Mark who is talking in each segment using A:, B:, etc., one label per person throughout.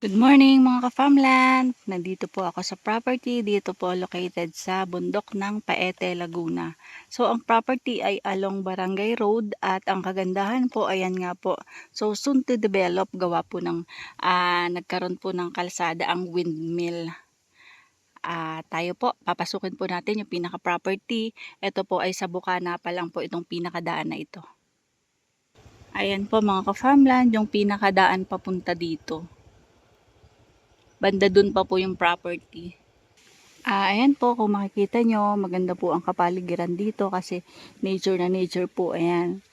A: Good morning mga ka-farmland! Nandito po ako sa property. Dito po located sa bundok ng Paete, Laguna. So ang property ay along Barangay Road at ang kagandahan po ayan nga po. So soon to develop gawa po ng nagkaroon po ng kalsada ang windmill. Tayo po, papasukin po natin yung pinaka-property. Ito po ay sa Bukana pa lang po itong pinakadaan na ito. Ayan po mga ka-farmland, yung pinakadaan papunta dito. Banda dun pa po yung property. Ayan po, kung makikita nyo, maganda po ang kapaligiran dito kasi nature na nature po. Ayan.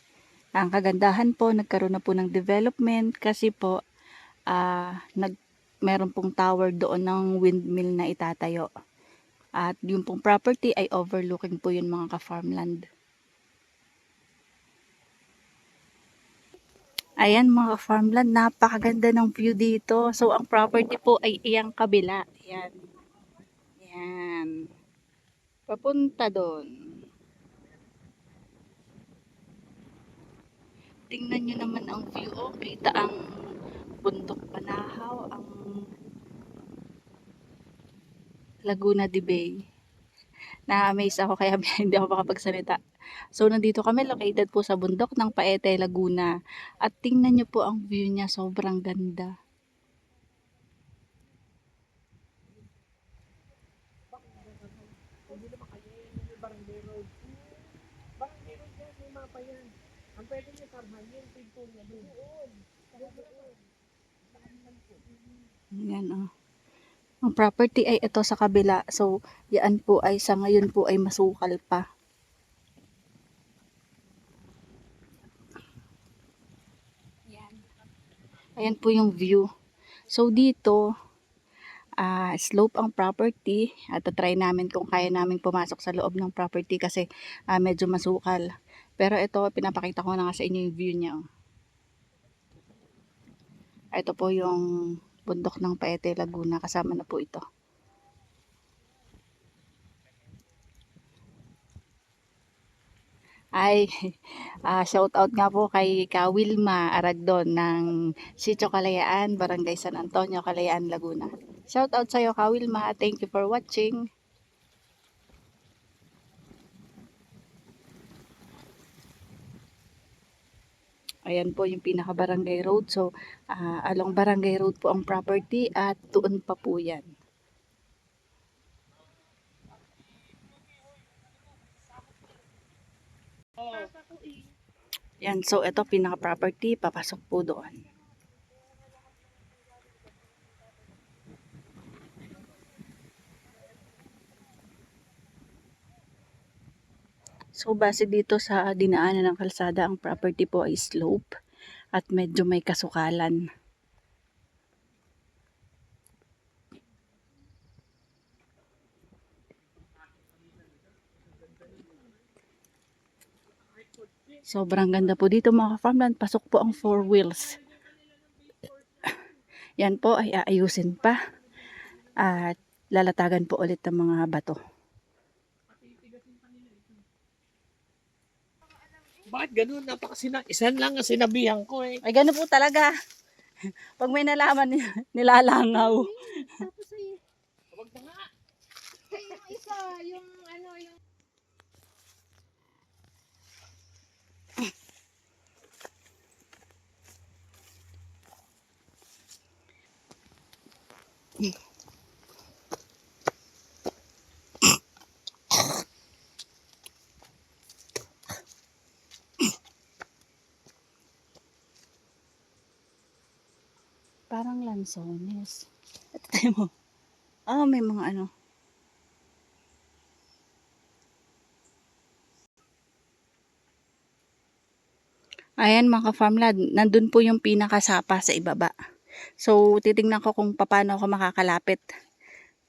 A: Ang kagandahan po, nagkaroon na po ng development kasi po, meron pong tower doon ng windmill na itatayo. At yung pong property ay overlooking po yun mga ka-farmland. Ayan mga farmland, napakaganda ng view dito. So ang property po ay iyang kabila. Ayan. Ayan. Papunta doon. Tingnan nyo naman ang view. Oh, kita ang bundok Banahaw, ang Laguna de Bay. Na-amaze ako kaya hindi ako makapagsalita. So nandito kami located po sa bundok ng Paete, Laguna. At tingnan nyo po ang view niya, sobrang ganda.
B: Ang pwede niya tarhan yung pinto niya doon.
A: Ayan oh. Ang property ay ito sa kabila. So, yan po ay sa ngayon po ay masukal pa. Ayan. Ayan po yung view. So, dito, slope ang property at try namin kung kaya namin pumasok sa loob ng property kasi medyo masukal. Pero ito, pinapakita ko na nga sa inyo yung view niya. Oh. Ito po yung bundok ng Paete, Laguna. Kasama na po ito. Ay, shout out nga po kay Ka Wilma Aragdon ng Sitio Kalayaan, Barangay San Antonio, Kalayaan, Laguna. Shout out sa iyo Ka Wilma. Thank you for watching. Ayan po yung pinaka Barangay Road. So, along Barangay Road po ang property at doon pa po yan. Yan, so ito pinaka property, papasok po doon. So, base dito sa dinaanan ng kalsada, ang property po ay slope at medyo may kasukalan. Sobrang ganda po dito mga ka-farmland. Pasok po ang 4 wheels. Yan po ay aayusin pa. At lalatagan po ulit ng mga bato.
B: Bakit ganun? Isan lang ang sinabihan ko eh.
A: Ay gano'n po talaga. Pag may nalaman nilalangaw.
C: Tapos ay,
B: Huwag na nga.
C: yung isa, yung ano, yung
A: Parang lansones. Ito tayo mo. May mga ano. Ayan mga ka-farmland, nandun po yung pinakasapa sa ibaba. So, titingnan ko kung paano ako makakalapit.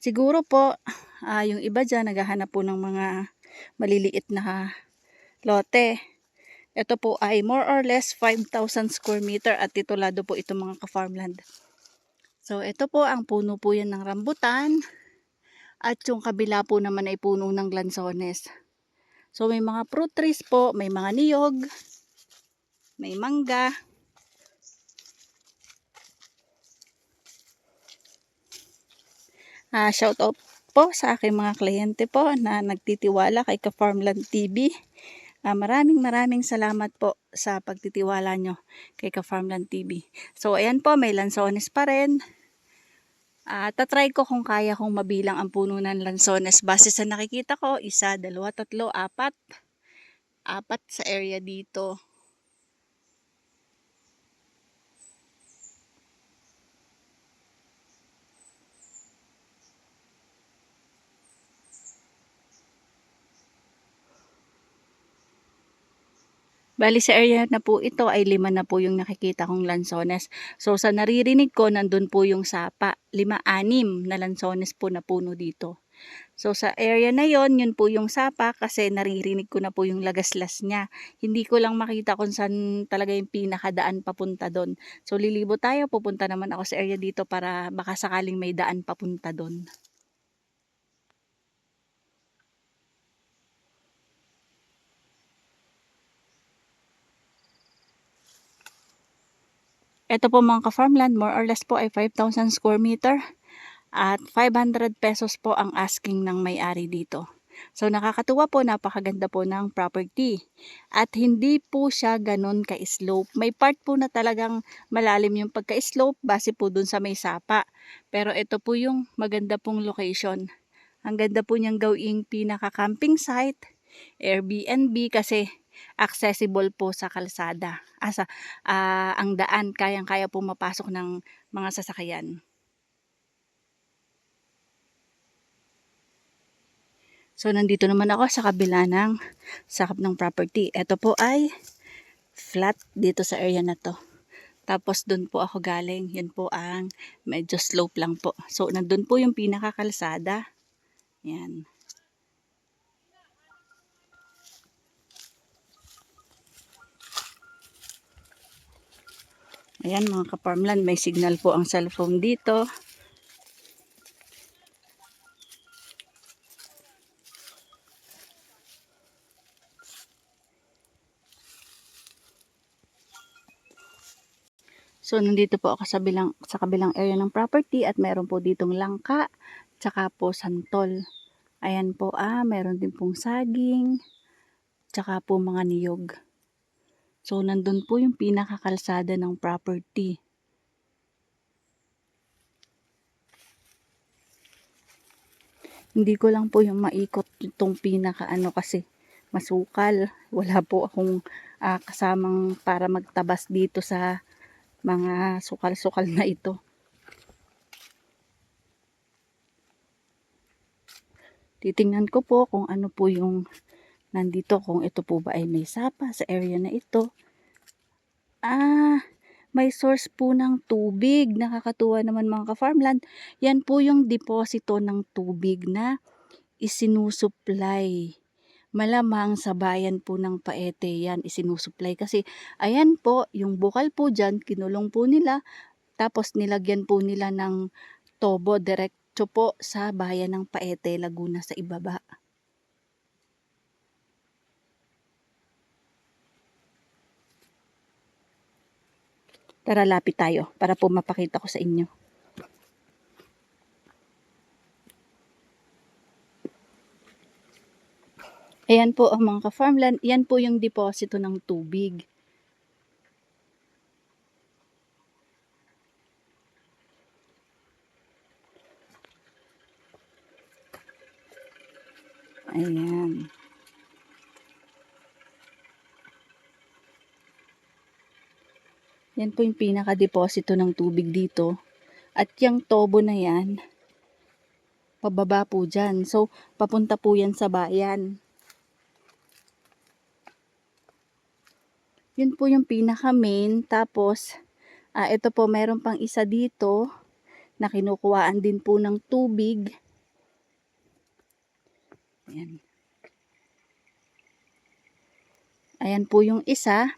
A: Siguro po, yung iba dyan naghahanap po ng mga maliliit na lote. Ito po ay more or less 5,000 square meter at titulado po ito mga ka-farmland. So, ito po ang puno po yan ng rambutan at yung kabila po naman ay puno ng lansones. So, may mga fruit trees po, may mga niyog, may mangga. Shout out po sa aking mga kliyente po na nagtitiwala kay Ka-Farmland TV. Maraming salamat po sa pagtitiwala nyo kay Ka-Farmland TV. So ayan po, may lansones pa rin. Tatry ko kung kaya kong mabilang ang puno ng lansones. Base sa nakikita ko, 1, 2, 3, 4. 4 sa area dito. Bali sa area na po ito ay 5 na po yung nakikita kong lansones. So sa naririnig ko, nandun po yung sapa. 5, 6 na lansones po na puno dito. So sa area na yon, yun po yung sapa kasi naririnig ko na po yung lagaslas niya. Hindi ko lang makita kung saan talaga yung pinakadaan papunta doon. So lilibo tayo, pupunta naman ako sa area dito para baka sakaling may daan papunta doon. Ito po mga ka-farmland, more or less po ay 5,000 square meter. At 500 pesos po ang asking ng may-ari dito. So nakakatuwa po, napakaganda po ng property. At hindi po siya ganun ka-slope. May part po na talagang malalim yung pagka-slope base po dun sa may sapa. Pero ito po yung maganda pong location. Ang ganda po niyang gawing pinaka-camping site, Airbnb kasi accessible po sa kalsada. Ang daan, kayang-kaya po mapasok ng mga sasakyan. So, nandito naman ako sa kabila ng sakop ng property. Ito po ay flat dito sa area na to. Tapos, dun po ako galing. Yun po ang medyo slope lang po. So, nandun po yung pinakakalsada. Yan. Ayan mga ka-farmland, may signal po ang cellphone dito. So, nandito po ako sa kabilang area ng property at meron po ditong langka, tsaka po santol. Ayan po, meron din pong saging, tsaka po mga niyog. So, nandun po yung pinakakalsada ng property. Hindi ko lang po yung maikot itong kasi masukal. Wala po akong kasamang para magtabas dito sa mga sukal-sukal na ito. Titingnan ko po kung ano po yung nandito, kung ito po ba ay may sapa sa area na ito. May source po ng tubig. Nakakatuwa naman mga ka-farmland. Yan po yung deposito ng tubig na isinusupply. Malamang sa bayan po ng Paete yan isinusupply. Kasi ayan po, yung bukal po dyan, kinulong po nila. Tapos nilagyan po nila ng tobo diretso po sa bayan ng Paete, Laguna sa ibaba. Tara, lapit tayo para po mapakita ko sa inyo. Ayan po ang mga ka-farmland. Yan po yung deposito ng tubig. Ayan. Yan po yung pinaka-deposito ng tubig dito. At yung tobo na yan, pababa po dyan. So, papunta po yan sa bayan. Yun po yung pinaka-main. Tapos, ito po, meron pang isa dito na kinukuhaan din po ng tubig. Ayan. Ayan po yung isa.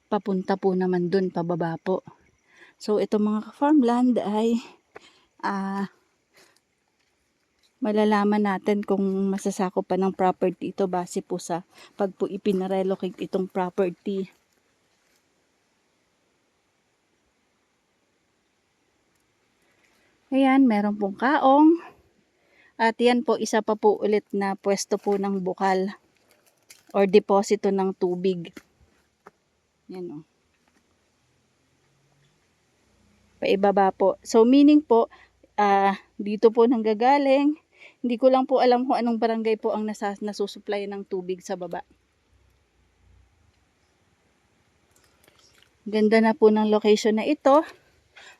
A: Papunta po naman dun, pababa po. So, ito mga farmland ay malalaman natin kung masasakop pa ng property ito base po sa pag po ipinarelocate itong property. Ayan, meron pong kaong. At yan po, isa pa po ulit na pwesto po ng bukal or deposito ng tubig. Yan o. Paibaba po. So, meaning po, dito po nanggagaling. Hindi ko lang po alam kung anong barangay po ang nasusupply ng tubig sa baba. Ganda na po ng location na ito.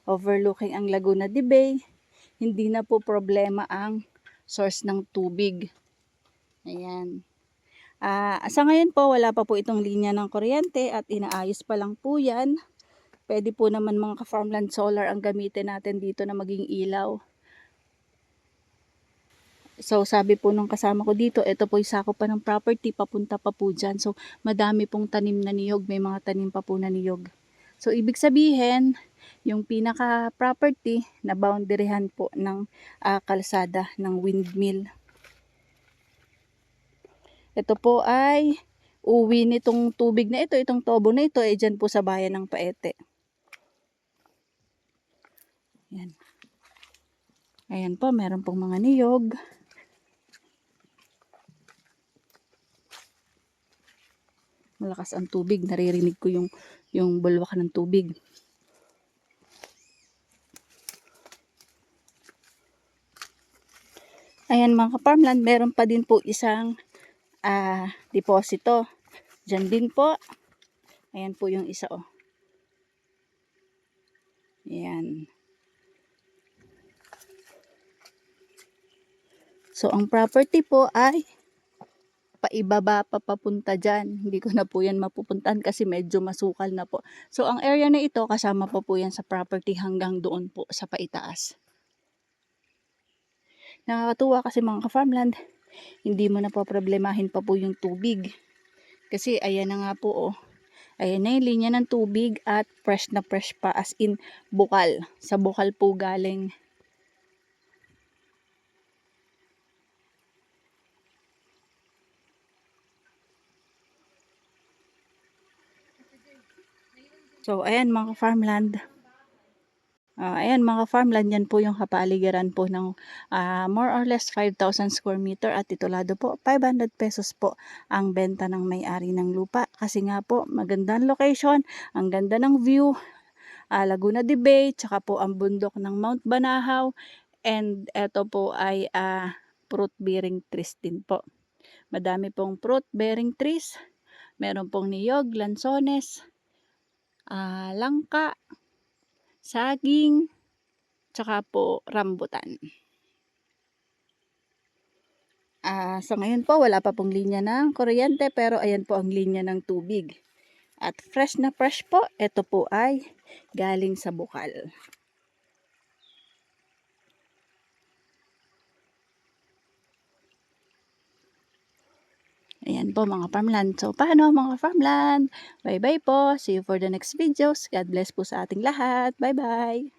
A: Overlooking ang Laguna de Bay. Hindi na po problema ang source ng tubig. Ayan. Sa ngayon po, wala pa po itong linya ng kuryente at inaayos pa lang po yan. Pwede po naman mga ka-farmland solar ang gamitin natin dito na maging ilaw. So, sabi po nung kasama ko dito, ito po yung sakop pa ng property, papunta pa po dyan. So, madami pong tanim na niyog, may mga tanim pa po na niyog. So, ibig sabihin, yung pinaka-property na boundaryhan po ng kalsada ng windmill. Ito po ay uwi nitong tubig na ito, itong tobo na ito, dyan po sa bayan ng Paete. Yan. Ayan po, meron pong mga niyog. Malakas ang tubig, naririnig ko yung bulwakan ng tubig. Ayan mga ka-farmland, meron pa din po isang deposito. Diyan din po. Ayan po yung isa oh. Ayan. So ang property po ay paibaba pa papunta dyan. Hindi ko na po yan mapupuntahan kasi medyo masukal na po. So ang area na ito kasama pa po yan sa property hanggang doon po sa paitaas. Nakakatuwa kasi mga ka-farmland, hindi mo na po problemahin pa po yung tubig. Kasi ayan na nga po oh. Ayan na yung linya ng tubig at fresh na fresh pa as in bukal. Sa bukal po galing. So ayan mga farmland. Ayan mga farmland, yan po yung kapaligiran po ng more or less 5,000 square meter at titulado po 500 pesos po ang benta ng may-ari ng lupa. Kasi nga po magandang location, ang ganda ng view, Laguna de Bay, tsaka po ang bundok ng Mount Banahaw, and eto po ay fruit bearing trees din po. Madami pong fruit bearing trees, meron pong niyog, lansones, langka, saging, tsaka po rambutan. Sa ngayon po wala pa pong linya ng kuryente pero ayan po ang linya ng tubig. At fresh na fresh po, ito po ay galing sa bukal. Ayan po mga farmland. So paano mga farmland? Bye bye po. See you for the next videos. God bless po sa ating lahat. Bye bye.